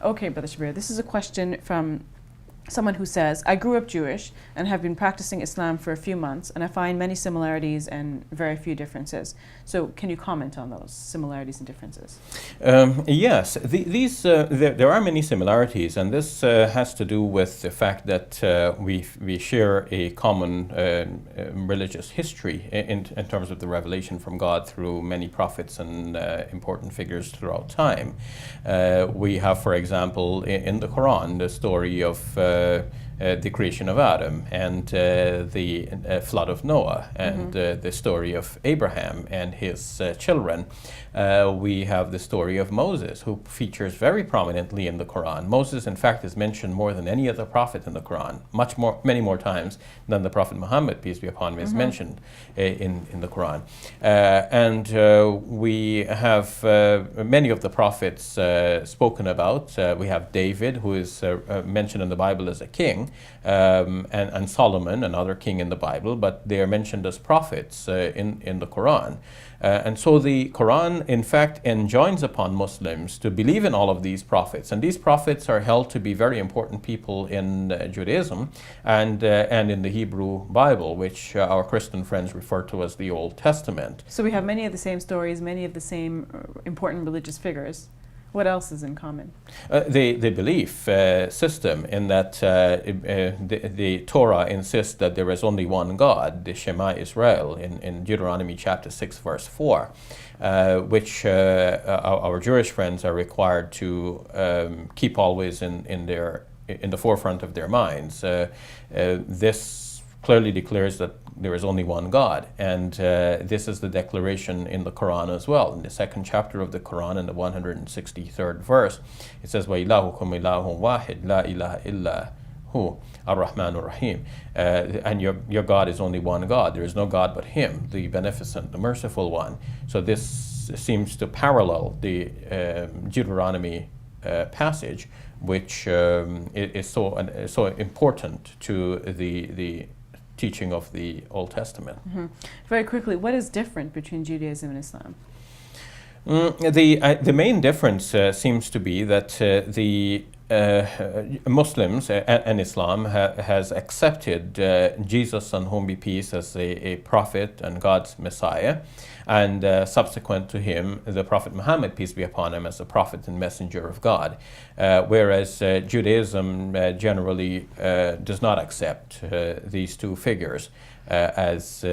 Okay, Brother Shabir, this is a question from someone who says, I grew up Jewish and have been practicing Islam for a few months, and I find many similarities and very few differences. So can you comment on those similarities and differences? Yes, there are many similarities, and this has to do with the fact that we share a common religious history in terms of the revelation from God through many prophets and important figures throughout time. We have, for example, in the Quran, the story of the creation of Adam and the flood of Noah and the story of Abraham and his children. We have the story of Moses, who features very prominently in the Quran. Moses, in fact, is mentioned more than any other prophet in the Quran, many more times than the Prophet Muhammad, peace be upon him, is mentioned in the Quran. And we have many of the prophets spoken about. We have David, who is mentioned in the Bible as a king, and Solomon, another king in the Bible, but they are mentioned as prophets in the Quran. And so the Quran, in fact, enjoins upon Muslims to believe in all of these prophets. And these prophets are held to be very important people in Judaism and in the Hebrew Bible, which our Christian friends refer to as the Old Testament. So we have many of the same stories, many of the same important religious figures. What else is in common? The belief system in that the Torah insists that there is only one God, the Shema Israel, in Deuteronomy chapter 6, verse 4, which our Jewish friends are required to keep always in the forefront of their minds. This clearly declares that there is only one God, and this is the declaration in the Quran as well. In the second chapter of the Quran, in the 163rd verse, it says, وَإِلَهُكُمْ إِلَهٌ وَاحِدٌ لَا إِلَهَ إِلَّا هُوَ الرَّحْمَنُ الرَّحِيمُ. And your God is only one God. There is no God but Him, the Beneficent, the Merciful One. So this seems to parallel the Deuteronomy passage, which is so important to the teaching of the Old Testament. Very quickly, what is different between Judaism and Islam? The main difference seems to be that the Muslims and Islam has accepted Jesus, on whom be peace, as a prophet and God's Messiah, and subsequent to him, the Prophet Muhammad, peace be upon him, as a prophet and messenger of God, whereas Judaism generally does not accept these two figures as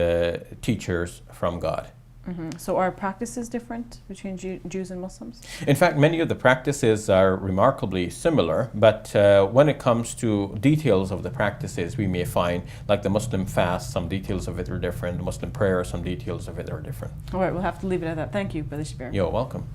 teachers from God. So are practices different between Jews and Muslims? In fact, many of the practices are remarkably similar, but when it comes to details of the practices, we may find, like the Muslim fast, some details of it are different. The Muslim prayer, some details of it are different. All right, we'll have to leave it at that. Thank you, Brother Shabir. You're welcome.